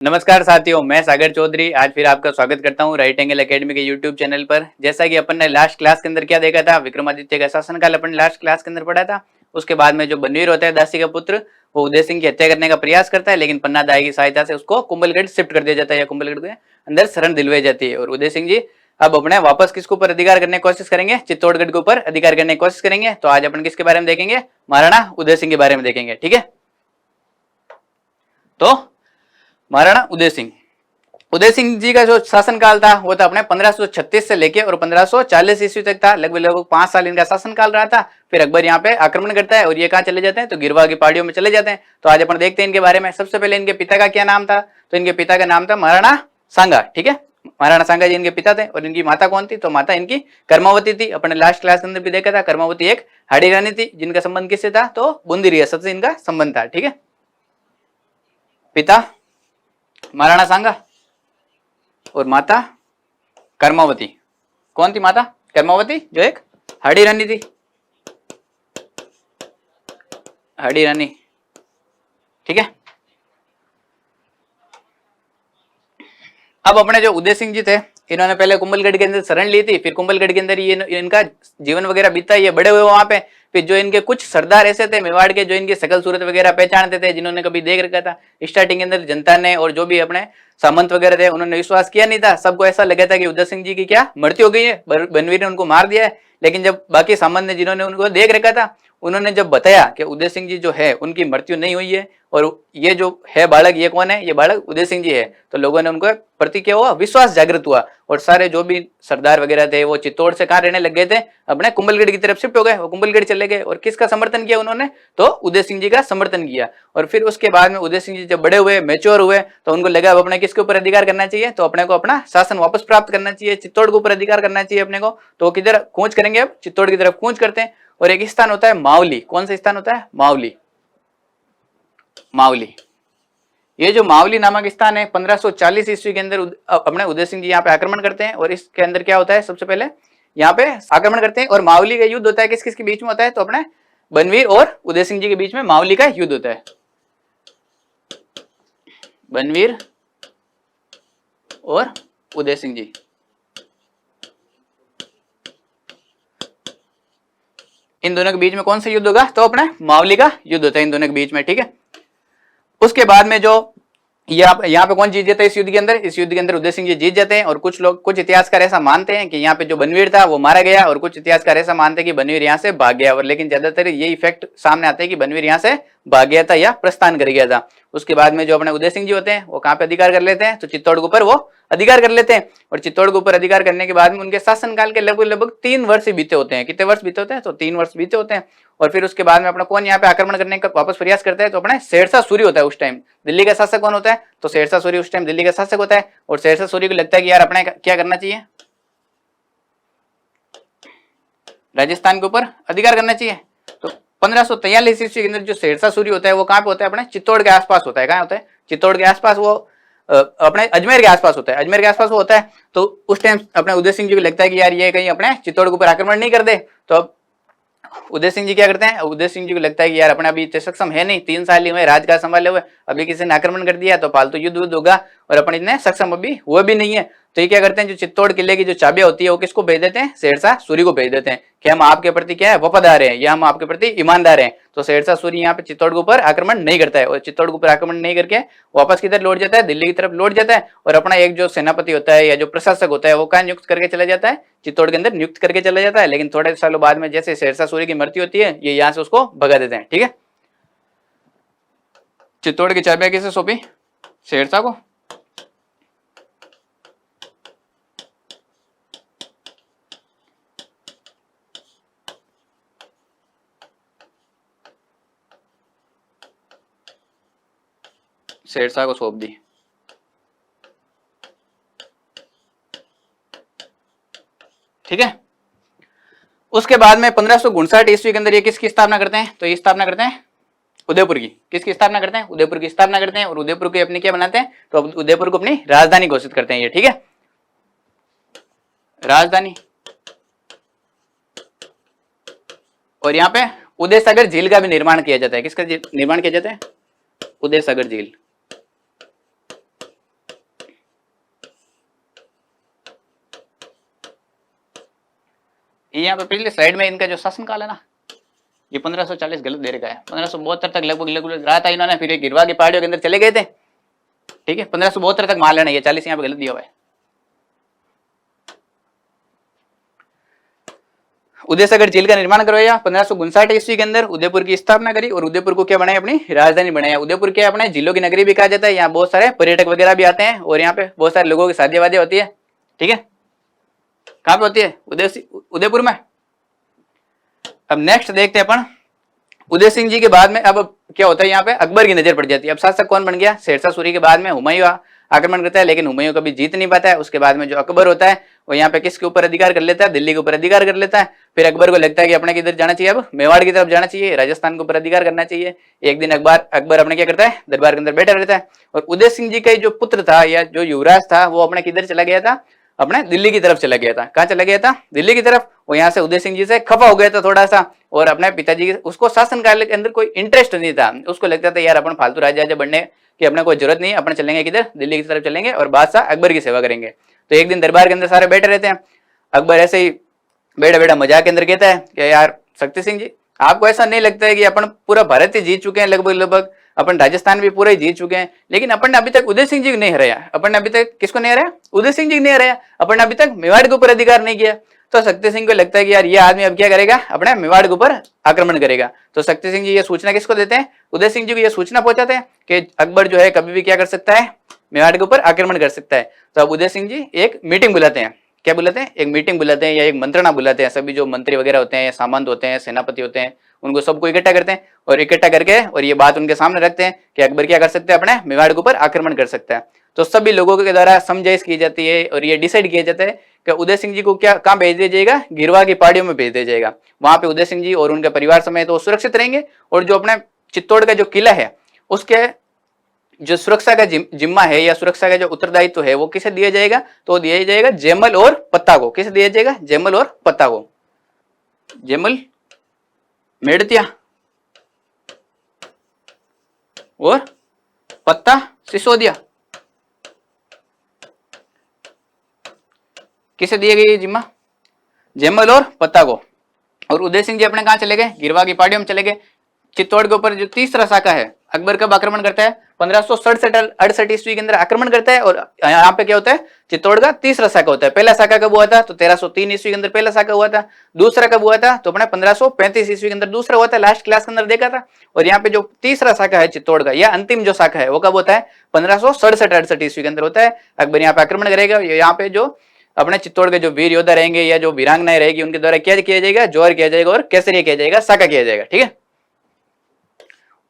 नमस्कार साथियों, मैं सागर चौधरी आज फिर आपका स्वागत करता हूं राइट एंगल एकेडमी के यूट्यूब चैनल पर। जैसा कि अपन ने लास्ट क्लास के अंदर क्या देखा था, विक्रमादित्य का शासनकाल अपन लास्ट क्लास के अंदर पढ़ा था। उसके बाद में जो बनवीर होता है दासी का पुत्र, वो उदय सिंह की हत्या करने का प्रयास करता है, लेकिन पन्ना दाई की सहायता से उसको कुंभलगढ़ शिफ्ट कर दिया जाता है या कुंभलगढ़ के अंदर शरण दिलवाई जाती है। और उदय सिंह जी अब अपने वापस किसके ऊपर अधिकार करने की कोशिश करेंगे, चित्तौड़गढ़ के ऊपर अधिकार करने की कोशिश करेंगे। तो आज अपन किसके बारे में देखेंगे, महाराणा उदय सिंह के बारे में देखेंगे। ठीक है, तो महाराणा उदय सिंह जी का जो शासनकाल था वो था अपने 1536 से लेके और 1540 ईस्वी तक था। लगभग 5 साल इनका शासनकाल रहा था। फिर अकबर यहाँ पे आक्रमण करता है और ये कहाँ चले जाते हैं, तो गिरवा की पहाड़ियों में चले जाते हैं। तो आज अपन देखते हैं इनके बारे में। सबसे पहले इनके पिता का क्या नाम था, तो इनके पिता का नाम था महाराणा सांगा। ठीक है, महाराणा सांगा जी इनके पिता थे। और इनकी माता कौन थी, तो माता इनकी कर्मावती थी। अपने लास्ट क्लास के अंदर भी देखा था, कर्मावती एक हाड़ी रानी थी जिनका संबंध किससे था, तो बूंदी रियासत से इनका संबंध था। ठीक है, पिता महाराणा सांगा और माता कर्मावती। कौन थी माता, कर्मावती जो एक हाड़ी रानी थी, हाड़ी रानी। ठीक है, अब अपने जो उदय सिंह जी थे, इन्होंने पहले कुंभलगढ़ के अंदर शरण ली थी। फिर कुंभलगढ़ के अंदर ये इनका जीवन वगैरह बीता, ये बड़े हुए वहां पे। फिर जो इनके कुछ सरदार ऐसे थे मेवाड़ के, जो इनकी शकल सूरत वगैरह पहचानते थे, जिन्होंने कभी देख रखा था। स्टार्टिंग के अंदर जनता ने और जो भी अपने सामंत वगैरह थे उन्होंने विश्वास किया नहीं था। सबको ऐसा लगा था कि उदय सिंह जी की क्या मृत्यु हो गई है, बनवीर ने उनको मार दिया है। लेकिन जब बाकी सामंत ने जिन्होंने उनको देख रखा था, उन्होंने जब बताया कि उदय सिंह जी जो है उनकी मृत्यु नहीं हुई है और ये जो है बालक, ये कौन है, ये बालक उदय सिंह जी है, तो लोगों ने उनको प्रति क्या हुआ, विश्वास जागृत हुआ। और सारे जो भी सरदार वगैरह थे वो चित्तौड़ से कहाँ रहने लग गए थे, अपने कुंभलगढ़ की तरफ शिफ्ट हो गए। वो कुंभलगढ़ चले गए और किसका समर्थन किया उन्होंने, तो उदय सिंह जी का समर्थन किया। और फिर उसके बाद में उदय सिंह जी जब बड़े हुए, मैच्योर हुए, तो उनको लगा अब अपने किसके ऊपर अधिकार करना चाहिए, तो अपने को अपना शासन वापस प्राप्त करना चाहिए, चित्तौड़ के ऊपर अधिकार करना चाहिए अपने को। तो किधर कूच करेंगे, अब चित्तौड़ की तरफ कूच करते हैं। और एक स्थान होता है मावली। कौन सा स्थान होता है, मावली। मावली, ये जो मावली नामक स्थान है, 1540 ईस्वी के अंदर अपने उदय सिंह जी यहाँ पे आक्रमण करते हैं। और इसके अंदर क्या होता है, सबसे पहले यहाँ पे आक्रमण करते हैं और मावली का युद्ध होता है। किस किस के बीच में होता है, तो अपने बनवीर और उदय सिंह जी के बीच में मावली का युद्ध होता है। बनवीर और उदय सिंह जी, इन दोनों के बीच में कौन सा युद्ध होगा, तो अपने मावली का युद्ध होता है इन दोनों के बीच में। ठीक है, उसके बाद में जो यहाँ पे कौन जीत जाता है इस युद्ध के अंदर, इस युद्ध के अंदर उदय सिंह जी जीत जाते हैं। और कुछ लोग, कुछ इतिहासकार ऐसा मानते हैं कि यहाँ पे जो बनवीर था वो मारा गया, और कुछ इतिहासकार ऐसा मानते हैं कि बनवीर यहाँ से भाग गया। और लेकिन ज्यादातर ये इफेक्ट सामने आता है कि बनवीर यहाँ से भाग गया था या प्रस्थान कर गया था। उसके बाद में जो अपने उदय सिंह जी होते हैं वो कहाँ पे अधिकार कर लेते हैं, तो चित्तौड़ के ऊपर वो अधिकार कर लेते हैं। और चित्तौड़ के ऊपर अधिकार करने के बाद में उनके शासनकाल के लगभग 3 वर्ष बीते होते हैं। कितने वर्ष बीते होते हैं, तो 3 वर्ष बीते होते हैं। और फिर उसके बाद में अपना कौन यहाँ पे आक्रमण करने का वापस प्रयास करता है, तो अपने शेरशाह सूरी होता है। उस टाइम दिल्ली का शासक कौन होता है, तो शेरशाह सूरी उस टाइम दिल्ली का शासक होता है। और शेरशाह सूरी को लगता है कि यार अपने क्या करना चाहिए, राजस्थान के ऊपर अधिकार करना चाहिए। तो 1543 ईस्वी के अंदर जो शेरशाह सूरी होता है वो कहाँ पे होता है, अपने चित्तौड़ के आसपास होता है। कहाँ होता है, चित्तौड़ के आसपास, वो अपने अजमेर के आसपास होता है। अजमेर के आसपास वो होता है। तो उस टाइम अपने उदय सिंह जी को लगता है कि यार ये कहीं अपने चित्तौड़ के ऊपर आक्रमण नहीं कर दे। तो अब उदय सिंह जी क्या करते हैं, उदय सिंह जी को लगता है कि यार अपना अभी इतने सक्षम है नहीं, 3 साल ही हुए राज का संभाले हुए, अभी किसी ने आक्रमण कर दिया तो फालतू युद्ध होगा और अपन इतने सक्षम अभी हुए भी नहीं है। तो ये क्या करते हैं, जो चित्तौड़ किले की जो चाबियां होती है वो किसको भेज देते हैं, शेरशाह सूरी को भेज देते हैं कि हम आपके प्रति क्या है, वफादार हैं, या हम आपके प्रति ईमानदार हैं। तो शेरशाह सूरी यहाँ पे चित्तौड़ के ऊपर आक्रमण नहीं करता है। और चित्तौड़ के ऊपर आक्रमण नहीं करके वापस किधर लौट जाता है, दिल्ली की तरफ लौट जाता है। और अपना एक जो सेनापति होता है या जो प्रशासक होता है वो कहाँ नियुक्त करके चला जाता है, चित्तौड़ के अंदर नियुक्त करके चला जाता है। लेकिन थोड़े सालों बाद में जैसे शेरशाह सूरी की मृत्यु होती है, ये यहाँ से उसको भगा देते हैं। ठीक है, चित्तौड़ की चाबियां किसे सौंपी, शेरशाह को। शेरशाह को सौंप दी। ठीक है, उसके बाद में 1559 ईस्वी के अंदर ये किसकी स्थापना करते हैं, तो ये स्थापना करते हैं उदयपुर की। किसकी स्थापना करते हैं, उदयपुर की स्थापना करते हैं। और उदयपुर को अपनी क्या बनाते हैं, तो उदयपुर को अपनी राजधानी घोषित करते हैं ये। ठीक है, राजधानी। और यहाँ पे उदय सागर झील का भी निर्माण किया जाता है। किसका निर्माण किया जाता है, उदय सागर झील। ये यहाँ पे पिछले स्लाइड में इनका जो शासनकाल है ना, ये 1540 गलत दे रखा है, 1572 तक लगभग रहा था इन्होंने, फिर गिरवा की पहाड़ियों के अंदर चले गए थे, ठीक है, 1572 तक मान लेना, ये 40 यहाँ पे गलत दिया हुआ है। उदयसागर झील का निर्माण करवाया 1559 ईस्वी के अंदर, उदयपुर की स्थापना करी और उदयपुर को क्या बनाया, अपनी राजधानी बनाया। उदयपुर क्या अपने झीलों की नगरी भी कहा जाता है, यहाँ बहुत सारे पर्यटक वगैरह भी आते हैं और यहाँ पे बहुत सारे लोगों की शादी वादी होती है, ठीक है। कहाँ पे होती है, उदयपुर में। अब नेक्स्ट देखते हैं अपन उदय सिंह जी के बाद में, अब क्या होता है यहाँ पे अकबर की नजर पड़ जाती है। अब शासक कौन बन गया, शेरशाह सूरी के बाद में हुमायूं आक्रमण करता है, लेकिन हुमायूं कभी जीत नहीं पाता है। उसके बाद में जो अकबर होता है वो यहाँ पे किसके ऊपर अधिकार कर लेता है, दिल्ली के ऊपर अधिकार कर लेता है। फिर अकबर को लगता है कि अपने किधर जाना चाहिए, अब मेवाड़ की तरफ जाना चाहिए, राजस्थान के ऊपर अधिकार करना चाहिए। एक दिन अकबर अपने क्या करता है, दरबार के अंदर बैठा रहता है और उदय सिंह जी का जो पुत्र था या जो युवराज था वो अपने किधर चला गया था, अपने दिल्ली की तरफ चला गया था। कहाँ चला गया था, दिल्ली की तरफ। वो यहाँ से उदय सिंह जी से खफा हो गया था थोड़ा सा, और अपने पिताजी, उसको शासन काल के अंदर कोई इंटरेस्ट नहीं था, उसको लगता था यार अपन फालतू राजा बनने की अपने कोई जरूरत नहीं, अपन चलेंगे किधर, दिल्ली की तरफ चलेंगे और बादशाह अकबर की सेवा करेंगे। तो एक दिन दरबार के अंदर सारे बैठे रहते हैं, अकबर ऐसे ही बैठा बैठा मजाक के अंदर कहता है कि यार शक्ति सिंह जी, आपको ऐसा नहीं लगता है कि अपन पूरा भारत ही जीत चुके हैं, लगभग अपन राजस्थान भी पूरा ही जीत चुके हैं, लेकिन अपन ने अभी तक उदय सिंह जी को नहीं हराया, अपन ने अभी तक किसको नहीं हराया, उदय सिंह जी को नहीं हराया, अपन ने अभी तक मेवाड़ के ऊपर अधिकार नहीं किया। तो शक्ति सिंह को लगता है कि यार ये आदमी अब क्या करेगा, अपने मेवाड़ के ऊपर आक्रमण करेगा। तो शक्ति सिंह जी ये सूचना किसको देते हैं, उदय सिंह जी को ये सूचना पहुंचाते हैं कि अकबर जो है कभी भी क्या कर सकता है, मेवाड़ के ऊपर आक्रमण कर सकता है। तो अब उदय सिंह जी एक मीटिंग बुलाते हैं, क्या बुलाते हैं, एक मीटिंग बुलाते हैं या एक मंत्रणा बुलाते हैं। सभी जो मंत्री वगैरह होते हैं, सामंत होते हैं, सेनापति होते हैं, उनको सबको इकट्ठा करते हैं और इकट्ठा करके और ये बात उनके सामने रखते हैं कि अकबर क्या कर सकते हैं, अपने मेवाड़ के ऊपर आक्रमण कर सकता है। तो सभी लोगों के द्वारा समझाइश की जाती है और ये डिसाइड किया जाता है कि उदय सिंह जी को क्या कहाँ भेज दिया जाएगा, गिरवा की पहाड़ियों में भेज दिया जाएगा। वहां पे उदय सिंह जी और उनके परिवार समेत तो सुरक्षित रहेंगे, और जो अपने चित्तौड़ का जो किला है उसके जो सुरक्षा का जिम्मा है या सुरक्षा का जो उत्तरदायित्व है वो किसे दिया जाएगा, तो दिया जाएगा जयमल और पत्ता को। किसे दिया जाएगा, जयमल और पत्ता को। जयमल मेड़तिया और पत्ता सिसोदिया, किसे दिए गए ये जिम्मा, जयमल और पत्ता को। और उदय सिंह जी अपने कहां चले गए, गिरवा की पहाड़ियों में चले गए। चित्तौड़ के ऊपर जो तीसरा शाखा है, अकबर कब आक्रमण करता है, 1567 ईस्वी के अंदर आक्रमण करता है। और यहाँ पे क्या होता है, चित्तौड़ का तीसरा शाखा होता है। पहला शाखा कब हुआ था, तो 1303 ईस्वी के अंदर पहला शाखा हुआ था। दूसरा कब हुआ था, तो अपने 1535 ईस्वी के अंदर दूसरा हुआ था, लास्ट क्लास के अंदर देखा था। और यहाँ पे जो तीसरा शाखा है चित्तौड़ का, या अंतिम जो शाखा है वो कब होता है, 1567 ईस्वी के अंदर होता है। अकबर यहाँ पे आक्रमण करेगा। यहाँ पे जो अपने चित्तौड़ के जो वीर योद्धा रहेंगे या जो वीरांगनाएं रहेगी उनके द्वारा क्या किया जाएगा, जोहर किया जाएगा और केसरिया किया जाएगा, शाखा किया जाएगा, ठीक है।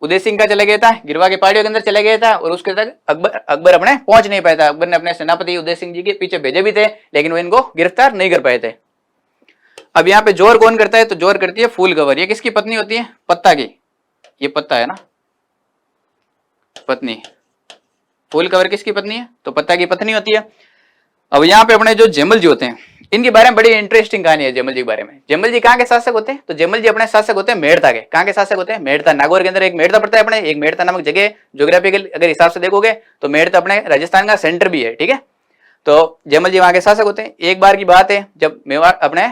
उदय सिंह का चला गया था, गिरवा के पहाड़ियों के अंदर चला गया था और उसके तक अकबर अपने पहुंच नहीं पाया था। अकबर ने अपने सेनापति उदय सिंह जी के पीछे भेजे भी थे, लेकिन वो इनको गिरफ्तार नहीं कर पाए थे। अब यहाँ पे जोर कौन करता है, तो जोर करती है फूल कंवर। ये किसकी पत्नी होती है, पत्ता की। ये पत्ता है ना, पत्नी। फूल कंवर किसकी पत्नी है, तो पत्ता की पत्नी होती है। अब यहाँ पे अपने जो जयमल जी होते हैं, इनके बारे में बड़ी इंटरेस्टिंग कहानी है जयमल जी के बारे में। जयमल जी कहाँ के शासक होते हैं, तो जयमल जी अपने शासक होते हैं मेड़ता के। कहाँ के शासक होते हैं, मेड़ता। नागौर के अंदर एक मेड़ता पड़ता है अपने, एक मेड़ता नामक जगह। ज्योग्राफिकल अगर हिसाब से देखोगे तो मेड़ता अपने राजस्थान का सेंटर भी है, ठीक है। तो जयमल जी वहां के शासक होते हैं। एक बार की बात है, जब मेवाड़ अपने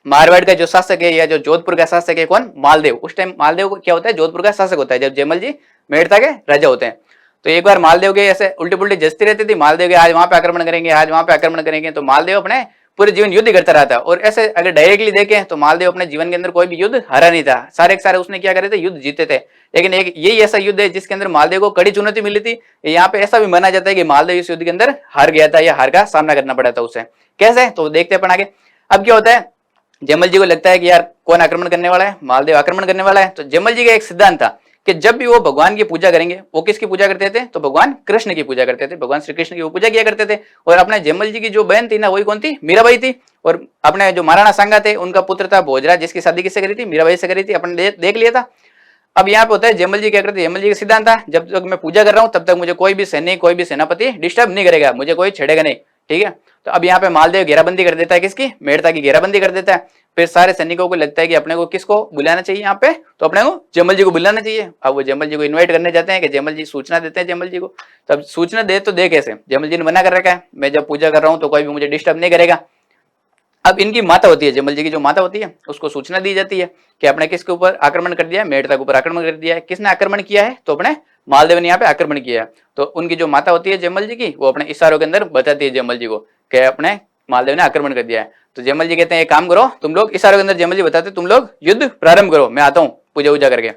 मारवाड़ का जो शासक है या जो जोधपुर का शासक है कौन, मालदेव। उस टाइम मालदेव क्या होता है, जोधपुर का शासक होता है, जब जयमल जी मेड़ता के राजा होते हैं। तो एक बार मालदेव के ऐसे उल्टी पुल्टी जचती रहती थी, मालदेव के आज वहां पे आक्रमण करेंगे, आज वहां पे आक्रमण करेंगे। तो मालदेव अपने पूरे जीवन युद्ध करता रहा था। और ऐसे अगर डायरेक्टली देखें तो मालदेव अपने जीवन के अंदर कोई भी युद्ध हारा नहीं था, सारे के सारे उसने क्या करे थे, युद्ध जीते थे। लेकिन एक यही ऐसा युद्ध है जिसके अंदर मालदेव को कड़ी चुनौती मिली थी। यहाँ पे ऐसा भी माना जाता है कि मालदेव इस युद्ध के अंदर हार गया था या हार का सामना करना पड़ा था उसे। कैसे, तो देखते हैं अपन आगे। अब क्या होता है, जयमल जी को लगता है कि यार कौन आक्रमण करने वाला है, मालदेव आक्रमण करने वाला है। तो जयमल जी का एक सिद्धांत था कि जब भी वो भगवान की पूजा करेंगे, वो किसकी पूजा करते थे, तो भगवान कृष्ण की पूजा करते थे, भगवान श्री कृष्ण की वो पूजा किया करते थे। और अपने जयमल जी की जो बहन थी ना, वही कौन थी, मीराबाई थी। और अपने जो महाराणा सांगा थे उनका पुत्र था भोजराज, जिसकी शादी किससे करी थी, मीराबाई से करी थी, अपने देख लिया था। अब यहाँ पे होता है जयमल जी क्या करते, जयमल जी का सिद्धांत था जब तक मैं पूजा कर रहा हूँ तब तक मुझे कोई भी सैनिक, कोई भी सेनापति डिस्टर्ब नहीं करेगा, मुझे कोई छेड़ेगा नहीं, ठीक है। तो अब यहाँ पे मालदेव घेराबंदी कर देता है, किसकी, मेड़ता की घेराबंदी कर देता है। फिर सारे सैनिकों को लगता है कि अपने को किसको बुलाना चाहिए यहाँ पे, तो अपने को जयमल जी को बुलाना चाहिए। अब वो जयमल जी को इनवाइट करने जाते हैं कि जयमल जी सूचना देते हैं जयमल जी को। तब सूचना दे तो दे कैसे, जयमल जी ने मना कर रखा है, मैं जब पूजा कर रहा हूँ तो कोई भी मुझे डिस्टर्ब नहीं करेगा। अब इनकी माता होती है, जयमल जी की जो माता होती है उसको सूचना दी जाती है कि आपने किसके ऊपर आक्रमण कर दिया है, मेड़ता के ऊपर आक्रमण कर दिया है। किसने आक्रमण किया है, तो अपने मालदेव ने यहाँ पे आक्रमण किया है। तो उनकी जो माता होती है जयमल जी की, वो अपने इशारों के अंदर बताती है जयमल जी को कि अपने मालदेव ने आक्रमण कर दिया है। तो जयमल जी कहते हैं एक काम करो, तुम लोग इशारों के अंदर जयमल जी बताते तुम लोग युद्ध प्रारंभ करो, मैं आता हूँ पूजा वूजा करके।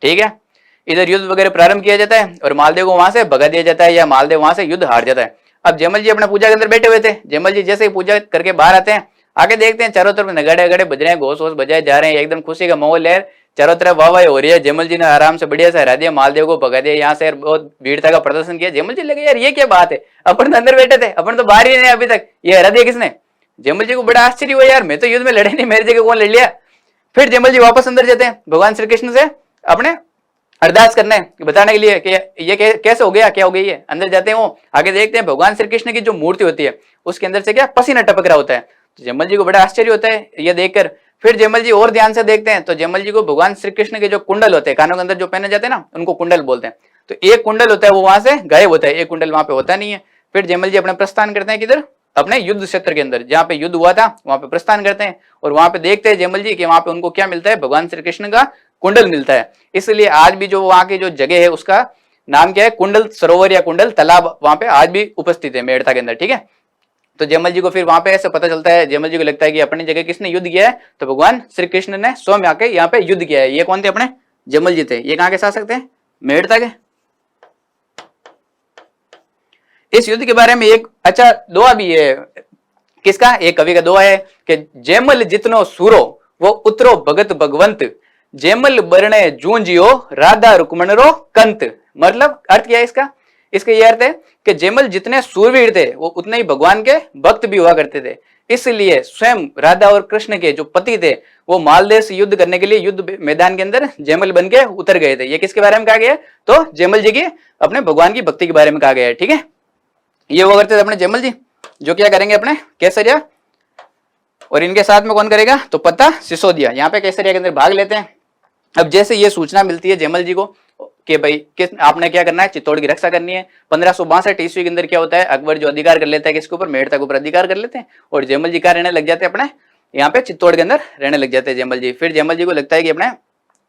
ठीक है, इधर युद्ध वगैरह प्रारंभ किया जाता है और मालदेव को वहां से भगा दिया जाता है या मालदेव वहां से युद्ध हार जाता है। अब जयमल जी अपना पूजा के अंदर बैठे हुए थे, जयमल जी जैसे ही पूजा करके बाहर आते हैं, आगे देखते हैं चारों तरफ नगाड़े अगाड़े बज रहे हैं, घोष वोष बजाए जा रहे हैं, एकदम खुशी का माहौल है, चारों तरफ वाहवाही हो रही है। जयमल जी ने आराम से बढ़िया से हरा दिया, मालदेव को भगा दिया, यहाँ से बहुत वीरता का प्रदर्शन किया। जयमल जी लगे यार ये क्या बात है, अपन तो अंदर बैठे थे, अपन तो बाहर ही नहीं अभी तक, ये हरा दिया किसने। जयमल जी को बड़ा आश्चर्य हुआ, यार मैं तो युद्ध में लड़े नहीं, मेरी जगह कौन लड़ लिया। फिर जयमल जी वापस अंदर जाते हैं भगवान श्री कृष्ण से अपने अरदास करने बताने के लिए कि ये कैसे हो गया, क्या हो गई है। अंदर जाते हैं, वो आगे देखते हैं भगवान श्री कृष्ण की जो मूर्ति होती है उसके अंदर से क्या पसीना टपक रहा होता है। तो जयमल जी को बड़ा आश्चर्य होता है ये देखकर। फिर जयमल जी और ध्यान से देखते हैं तो जयमल जी को भगवान श्री कृष्ण के जो कुंडल होते हैं, कानों के अंदर जो पहने जाते हैं ना, उनको कुंडल बोलते हैं। तो एक कुंडल होता है वो वहां से गायब होता है, एक कुंडल वहां पे होता नहीं है। फिर जयमल जी अपना प्रस्थान करते हैं किधर, अपने युद्ध क्षेत्र के अंदर, जहाँ पे युद्ध हुआ था वहां पे प्रस्थान करते हैं और वहां पे देखते हैं जयमल जी कि वहां पे उनको क्या मिलता है, भगवान श्री कृष्ण का कुंडल मिलता है। इसलिए आज भी जो वहां की जो जगह है उसका नाम क्या है, कुंडल सरोवर या कुंडल तालाब वहां पे आज भी उपस्थित है मेड़ता के अंदर। ठीक है, तो जयमल जी को फिर वहां पे ऐसे पता चलता है, जयमल जी को लगता है कि अपनी जगह किसने युद्ध किया है, तो भगवान श्री कृष्ण ने स्वयं आके यहाँ पे युद्ध किया है। ये कौन थे, अपने जयमल जी थे। ये कहाँ के शासक थे, मेड़ता के। इस युद्ध के बारे में एक अच्छा दोहा भी है, किसका, एक कवि का दोहा है कि जयमल जितनो सूरो वो उतरो भगत भगवंत, जयमल बरणे जूंजियो राधा रुक्मण रो कंत। मतलब अर्थ क्या है इसका, इसका यह अर्थ है कि जयमल जितने सूरवीर थे वो उतने ही भगवान के भक्त भी हुआ करते थे। इसलिए स्वयं राधा और कृष्ण के जो पति थे वो मालदेव से युद्ध करने के लिए युद्ध मैदान के अंदर जयमल बन के उतर गए थे। ये किसके बारे में कहा गया है, तो जयमल जी की अपने भगवान की भक्ति के बारे में कहा गया है। ठीक है, ये वो करते थे अपने जयमल जी, जो क्या करेंगे अपने केसरिया, और इनके साथ में कौन करेगा, तो पता सिसोदिया यहाँ पे केसरिया के अंदर भाग लेते हैं। अब जैसे ये सूचना मिलती है जयमल जी को कि भाई किस आपने क्या करना है, चित्तौड़ की रक्षा करनी है। 1562 ईस्वी के अंदर क्या होता है, अकबर जो अधिकार कर लेता है किसके ऊपर, मेड़ता के ऊपर अधिकार कर लेते हैं और जयमल जी का रहने लग जाते हैं अपने यहाँ पे चित्तौड़ के अंदर रहने लग जाते हैं जयमल जी। फिर जयमल जी को लगता है कि अपने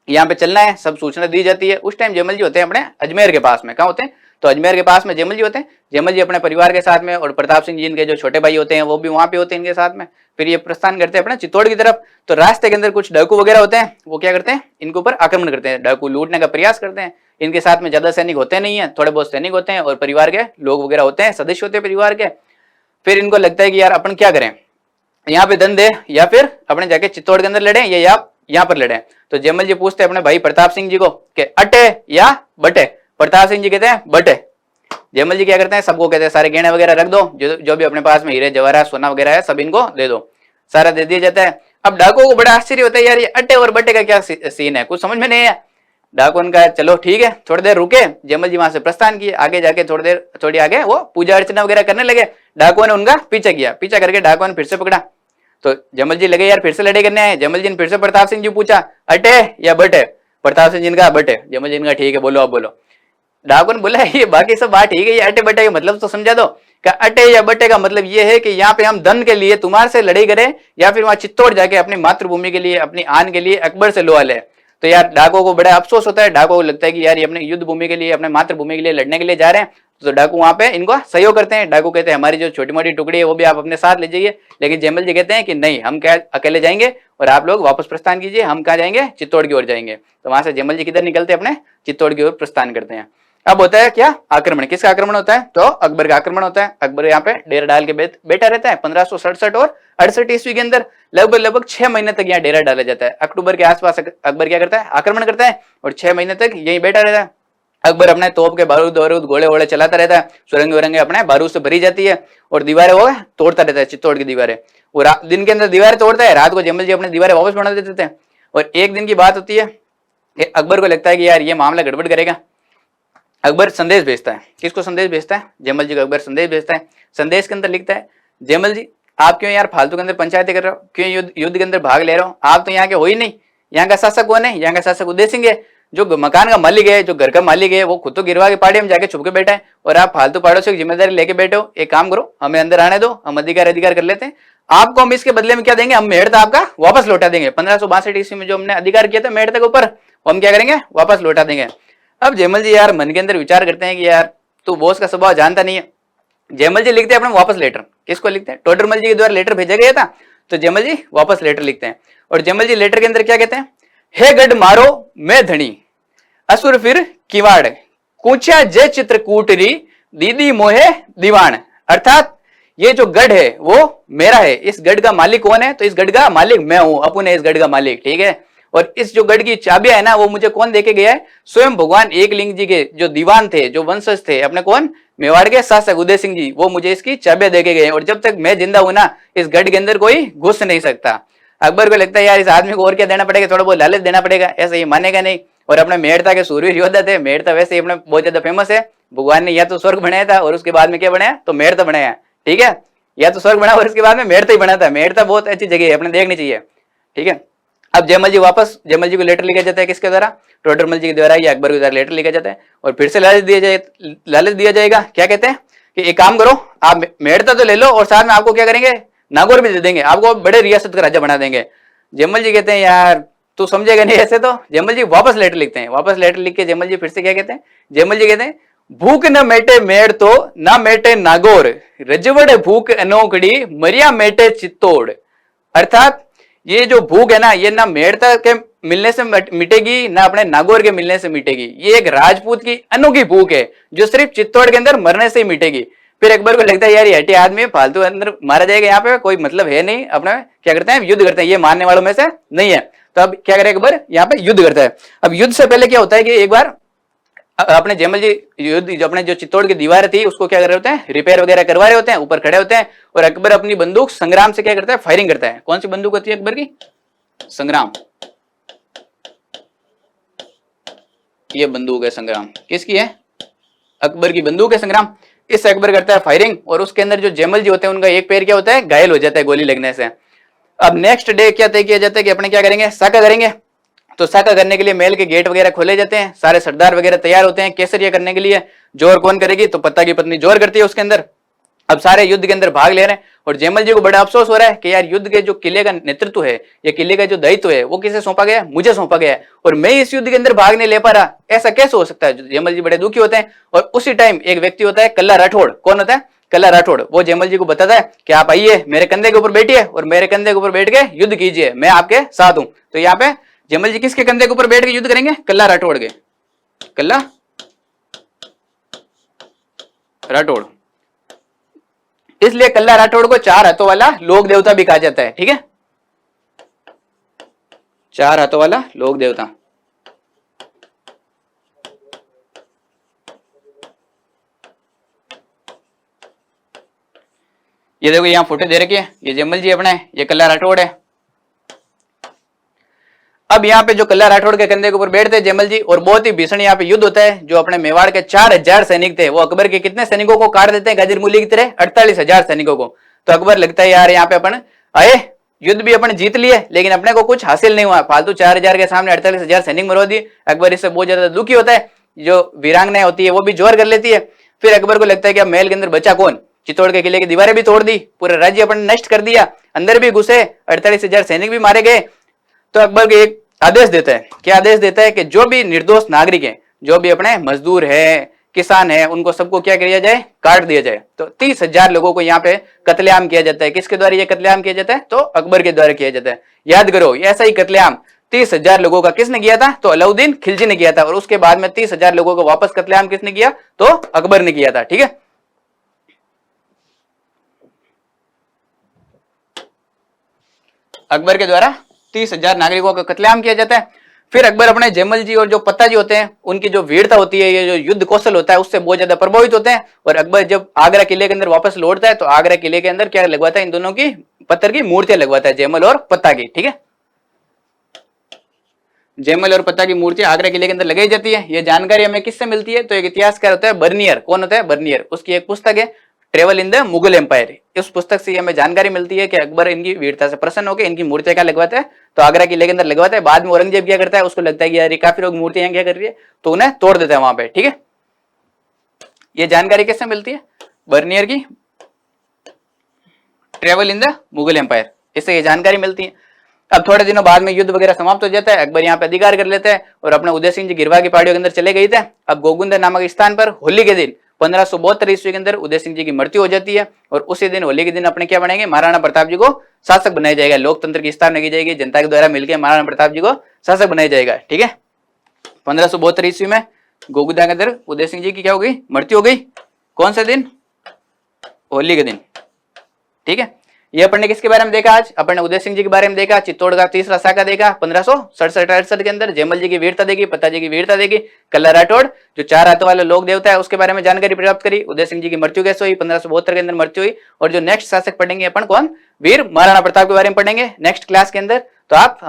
यहाँ पे चलना है, सब सूचना दी जाती है। उस टाइम जयमल जी होते हैं अपने अजमेर के पास में, कहाँ होते हैं, तो अजमेर के पास में जयमल जी होते हैं। जयमल जी अपने परिवार के साथ में, और प्रताप सिंह जी इनके जो छोटे भाई होते हैं वो भी वहां पे होते हैं इनके साथ में। फिर ये प्रस्थान करते हैं अपने चित्तौड़ की तरफ। तो रास्ते के अंदर कुछ डाकू वगैरह होते हैं, वो क्या करते हैं, इनके ऊपर आक्रमण करते हैं, डाकू लूटने का प्रयास करते हैं। इनके साथ में ज्यादा सैनिक होते नहीं है, थोड़े बहुत सैनिक होते हैं और परिवार के लोग वगैरह होते हैं, सदस्य होते हैं परिवार के। फिर इनको लगता है कि यार अपन क्या करें, यहाँ पे दन दे या फिर अपने जाके चित्तौड़ के अंदर लड़े या यहाँ पर लड़े। तो जयमल जी पूछते हैं अपने भाई प्रताप सिंह जी को कि अटे या बटे। प्रताप सिंह जी कहते हैं बटे। जयमल जी क्या करते हैं, सबको कहते हैं सारे गहने वगैरह रख दो, जो भी अपने पास में हीरे जवाहरात सोना वगैरह है सब इनको दे दो, सारा दे दिया जाता है। अब डाकुओं को बड़ा आश्चर्य होता है, यार ये अट्टे और बट्टे का क्या सीन है, कुछ समझ में नहीं है। डाकू ने कहा चलो ठीक है, थोड़ी देर रुके। जयमल जी वहां से प्रस्थान किए, आगे जाके थोड़ी आगे वो पूजा अर्चना वगैरह करने लगे। डाकुओं ने उनका पीछा किया, पीछा करके डाकुओं ने फिर से पकड़ा। तो जयमल जी लगे यार फिर से लड़ाई करने आए। जयमल जी ने फिर से प्रताप सिंह जी पूछा अटे या बटे। प्रताप सिंह जी ने कहा बटे। जयमल जी ने कहा ठीक है, बोलो आप बोलो। डाकू ने बोला ये बाकी सब बात ठीक है, ये अटे बटे का मतलब तो समझा दो। क्या अटे या बटे का मतलब ये है कि यहाँ पे हम धन के लिए तुम्हारे से लड़ाई करें या फिर वहां चित्तौड़ जाके अपनी मातृभूमि के लिए, अपनी आन के लिए अकबर से लोहा ले। तो यार डाकुओं को बड़ा अफसोस होता है, डाकुओं को लगता है कि यार ये अपने युद्ध भूमि के लिए, अपने मातृभूमि के लिए लड़ने के लिए जा रहे हैं। तो डाकू वहां पे इनको सहयोग करते हैं। डाकू कहते हैं हमारी जो छोटी मोटी टुकड़ी है वो भी आप अपने साथ ले जाइए। लेकिन जयमल जी कहते हैं कि नहीं, हम क्या अकेले जाएंगे और आप लोग वापस प्रस्थान कीजिए, हम कहाँ जाएंगे, चित्तौड़ की ओर जाएंगे। तो वहां से जयमल जी किधर निकलते हैं, अपने चित्तौड़ की ओर प्रस्थान करते हैं। अब होता है क्या आक्रमण, किसका आक्रमण होता है, तो अकबर का आक्रमण होता है। अकबर यहाँ पे डेरा डाल के बैठा रहता है। 1567 और 68 ईस्वी के अंदर लगभग 6 महीने तक यहाँ डेरा डाला जाता है। अक्टूबर के आसपास अकबर क्या करता है, आक्रमण करता है और 6 महीने तक यही बैठा रहता है। अकबर अपने तोप के बारूद गोले वोले चलाता रहता है, सुरंग वरंगे अपने बारूद से भरी जाती है और दीवारें वो तोड़ता रहता है, चित्तौड़ की दीवारें। वो दिन के अंदर दीवारें तोड़ता है, रात को जयमल जी अपने दीवारें वापस बना देते थे। और एक दिन की बात होती है, अकबर को लगता है कि यार ये मामला गड़बड़ करेगा। अकबर संदेश भेजता है, किसको संदेश भेजता है, जयमल जी को अकबर संदेश भेजता है। संदेश के अंदर लिखता है, जयमल जी आप क्यों यार फालतू के अंदर पंचायतें कर रहे हो, क्यों युद्ध के अंदर भाग ले रहे हो, आप तो यहाँ के हो ही नहीं, यहाँ का शासक कौन है, यहाँ का शासक उदय सिंह है। जो मकान का मालिक है, जो घर का मालिक है, वो खुद तो गिरवा के पहाड़ी में जाके छुप के बैठा है और आप फालतू पड़ोसियों की जिम्मेदारी लेके बैठे हो। एक काम करो, हमें अंदर आने दो, हम अधिकार कर लेते हैं। आपको हम इसके बदले में क्या देंगे, हम मेहर आपका वापस लौटा देंगे। 1562 ईस्वी में जो हमने अधिकार किया था मेहर के ऊपर, हम क्या करेंगे, वापस लौटा देंगे। अब जयमल जी यार मन के अंदर विचार करते हैं कि यार तू बॉस का स्वभाव जानता नहीं है। जयमल जी लिखते हैं अपना वापस लेटर। किसको लिखते हैं, टोडरमल जी के द्वारा लेटर भेजा गया था, तो जयमल जी वापस लेटर लिखते हैं। और जयमल जी लेटर के अंदर क्या कहते हैं, हे गढ़ मारो मैं धनी, असुर फिर किवाड़, कूचा जय चित्रकूटरी, दीदी मोहे दीवान। अर्थात ये जो गढ़ है वो मेरा है, इस गढ़ का मालिक कौन है, तो इस गढ़ का मालिक मैं हूं, अपुन है इस गढ़ का मालिक, ठीक है। और इस जो गढ़ की चाबियां है ना, वो मुझे कौन देके गया है, स्वयं भगवान एकलिंग जी के जो दीवान थे, जो वंशज थे अपने, कौन, मेवाड़ के शासक उदय सिंह जी, वो मुझे इसकी चाबियां देके गए। और जब तक मैं जिंदा हूं ना, इस गढ़ के अंदर कोई घुस नहीं सकता। अकबर को लगता है यार इस आदमी को और क्या देना पड़ेगा, थोड़ा बहुत लालच देना पड़ेगा, ऐसा ये मानेगा नहीं। और अपने मेड़ता के सूरवीर योद्धा थे, मेड़ता वैसे ही अपने बहुत ज्यादा फेमस है। भगवान ने या तो स्वर्ग बनाया था और उसके बाद में क्या बनाया, तो मेड़ता बनाया, ठीक है। या तो स्वर्ग बना और उसके बाद में मेड़ता ही बना था। मेड़ता बहुत अच्छी जगह है, अपने देखनी चाहिए, ठीक है। अब जयमल जी वापस, जयमल जी को लेटर लिखा जाता है किसके द्वारा, टोडरमल जी के द्वारा या अकबर के द्वारा लेटर लिखा जाता है। और फिर से लालच दिया जाएगा। क्या कहते हैं कि एक काम करो, आप मेड़ता तो ले लो और साथ में आपको क्या करेंगे, नागौर भी दे देंगे, आपको बड़े रियासत का राजा बना देंगे। जयमल जी कहते हैं यार तू समझेगा नहीं ऐसे तो। जयमल जी वापस लेटर लिखते हैं। वापस लेटर लिख के जयमल जी फिर से क्या कहते हैं, जयमल जी कहते हैं भूख न मेटे मेड़ तो ना मेटे नागौर, रजवड़ भूख अनोखड़ी, मरिया मेटे चित्तौड़। अर्थात ये जो भूख है ना, ये ना मेड़ता के मिलने से मिटेगी, ना अपने नागौर के मिलने से मिटेगी। ये एक राजपूत की अनोखी भूख है जो सिर्फ चित्तौड़ के अंदर मरने से ही मिटेगी। फिर अकबर को लगता है यार ये हटी आदमी फालतू अंदर मारा जाएगा, यहाँ पे कोई मतलब है नहीं, अपने क्या करते हैं, युद्ध करते हैं, ये मारने वालों में से नहीं है। तो अब क्या करे अकबर, यहाँ पे युद्ध करता है। अब युद्ध से पहले क्या होता है कि एक बार अपने जयमल जी युद्ध, जो अपने जो चित्तौड़ की दीवार थी उसको क्या कर रहे होते हैं, रिपेयर वगैरह करवा रहे होते हैं, ऊपर खड़े होते हैं। और अकबर अपनी बंदूक संग्राम से क्या करता है, फायरिंग करता है। कौन सी बंदूक होती है अकबर की, संग्राम। ये बंदूक है संग्राम, किसकी है, अकबर की बंदूक है संग्राम। इससे अकबर करता है फायरिंग और उसके अंदर जो जयमल जी होते हैं उनका एक पैर क्या होता है, घायल हो जाता है गोली लगने से। अब नेक्स्ट डे क्या तय किया जाता है कि अपने क्या करेंगे, साका करेंगे। तो साका करने के लिए महल के गेट वगैरह खोले जाते हैं, सारे सरदार वगैरह तैयार होते हैं केसरिया करने के लिए। जोर कौन करेगी, तो पत्ता की पत्नी जोर करती है उसके अंदर। अब सारे युद्ध के अंदर भाग ले रहे हैं और जयमल जी को बड़ा अफसोस हो रहा है कि यार युद्ध के जो किले का नेतृत्व है या किले का जो दायित्व है वो किसे सौंपा गया, मुझे सौंपा गया है, और मैं इस युद्ध के अंदर भाग नहीं ले पा रहा, ऐसा कैसे हो सकता है। जयमल जी बड़े दुखी होते हैं। और उसी टाइम एक व्यक्ति होता है कल्ला राठौड़। कौन होता है, कल्ला राठौड़। वो जयमल जी को बताता है कि आप आइए मेरे कंधे के ऊपर बैठिए और मेरे कंधे के ऊपर बैठ के युद्ध कीजिए, मैं आपके साथ हूं। तो यहाँ पे जयमल जी किसके कंधे के ऊपर बैठ के युद्ध करेंगे, कल्ला राठौड़ के, कल्ला राठौड़। इसलिए कल्ला राठौड़ को चार हाथों वाला लोक देवता भी कहा जाता है, ठीक है, चार हाथों वाला लोक देवता। ये देखो यहाँ फोटो दे रखी है, ये जयमल जी अपने, ये कल्ला राठौड़ है। अब यहाँ पे जो कल्ला राठौड़ के कंधे के ऊपर बैठते हैं जयमल जी, और बहुत ही भीषण यहाँ पे युद्ध होता है। जो अपने मेवाड़ के 4000 सैनिक थे वो अकबर के कितने सैनिकों को काट देते हैं, गाजर मूली की तरह, 48,000 सैनिकों को। तो अकबर लगता है यार यहाँ पे अपन आए, युद्ध भी अपन जीत लिए लेकिन अपने को कुछ हासिल नहीं हुआ, फालतू 4000 के सामने 48,000 सैनिक मरवा दिए। अकबर इससे बहुत ज्यादा दुखी होता है। जो वीरांगना होती है वो भी जोर कर लेती है। फिर अकबर को लगता है कि अब महल के अंदर बचा कौन, चित्तौड़ के किले की दीवारें भी तोड़ दी, पूरा राज्य अपन नष्ट कर दिया, अंदर भी घुसे, 48,000 सैनिक भी मारे गए। तो अकबर को एक आदेश देता है, क्या आदेश देता है कि जो भी निर्दोष नागरिक हैं, जो भी अपने मजदूर है, किसान है, उनको सबको क्या किया जाए, काट दिया जाए। तो 30,000 लोगों को यहाँ पे कत्लेआम किया जाता है। किसके द्वारा ये कत्लेआम किया जाता है, तो अकबर के द्वारा किया जाता है। याद करो ऐसा ही कत्लेआम 30,000 लोगों का किसने किया था, तो अलाउद्दीन खिलजी ने किया था। और उसके बाद में 30,000 लोगों को वापस कत्लेआम किसने किया, तो अकबर ने किया था, ठीक है। अकबर के द्वारा 30,000 नागरिकों का कत्लेआम किया जाता है। फिर अकबर अपने जयमल जी और जो पत्ता जी होते हैं उनकी जो वीरता होती है, ये जो युद्ध कौशल होता है, उससे बहुत ज्यादा प्रभावित होते हैं। और अकबर जब आगरा किले के अंदर वापस लौटता है तो आगरा किले के अंदर क्या लगवाता है, इन दोनों की पत्थर की मूर्तियां लगवाता है, जयमल और पत्ता की, ठीक है। जयमल और पत्ता की मूर्ति आगरा किले के अंदर लगाई जाती है। ये जानकारी हमें किससे मिलती है, तो एक इतिहासकार होता है बर्नियर। कौन होता है, बर्नियर। उसकी एक पुस्तक है travel in the Mughal empire. इस पुस्तक से हमें जानकारी मिलती है कि अकबर इनकी वीरता से प्रसन्न होकर इनकी मूर्तियां क्या लगवाता है, तो आगरा किले के अंदर लगवाता है। बाद में औरंगजेब क्या करता है, उसको लगता है कि यार ये काफी लोग मूर्तियां क्या कर रही है, तो उन्हें तोड़ देता है वहां पे। ठीक है, ये जानकारी कैसे मिलती है, बर्नियर की travel in the Mughal empire, इससे ये जानकारी मिलती है। अब थोड़े दिनों बाद में युद्ध वगैरह समाप्त हो जाता है, अकबर यहाँ पे अधिकार कर लेते हैं और अपने उदय सिंह जी गिरवा की पहाड़ियों के अंदर चले गए थे। अब गोगुंदा नामक स्थान पर होली के दिन 1572 ईस्वी के अंदर उदय सिंह जी की मृत्यु हो जाती है और उसी दिन होली के दिन अपने क्या बनेंगे, महाराणा प्रताप जी को शासक बनाया जाएगा। लोकतंत्र की स्थापना की जाएगी, जनता के द्वारा मिलकर महाराणा प्रताप जी को शासक बनाया जाएगा। ठीक है, 1572 ईस्वी में गोगुंदा के अंदर उदय सिंह जी की क्या हो गई, मृत्यु हो गई। कौन से दिन, होली के दिन। ठीक है, ये अपन ने किसके बारे में देखा, आज अपन ने उदय सिंह जी के बारे में देखा, चित्तौड़ का तीसरा शाखा देखा 1567 के अंदर, जयमल जी की वीरता देखी, पिताजी की वीरता देखी, कल्ला राठौड़ जो 4 हाथों वाले लोक देवता है उसके बारे में जानकारी प्राप्त करी, उदय सिंह जी की मृत्यु कैसे हुई, 1572 के अंदर मृत्यु हुई। और जो नेक्स्ट शासक पढ़ेंगे अपन कौन, वीर महाराणा प्रताप के बारे में पढ़ेंगे नेक्स्ट क्लास के अंदर। तो आप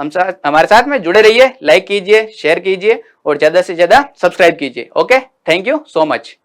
हमारे साथ में जुड़े रहिए, लाइक कीजिए, शेयर कीजिए और ज्यादा से ज्यादा सब्सक्राइब कीजिए। Okay, thank you so much.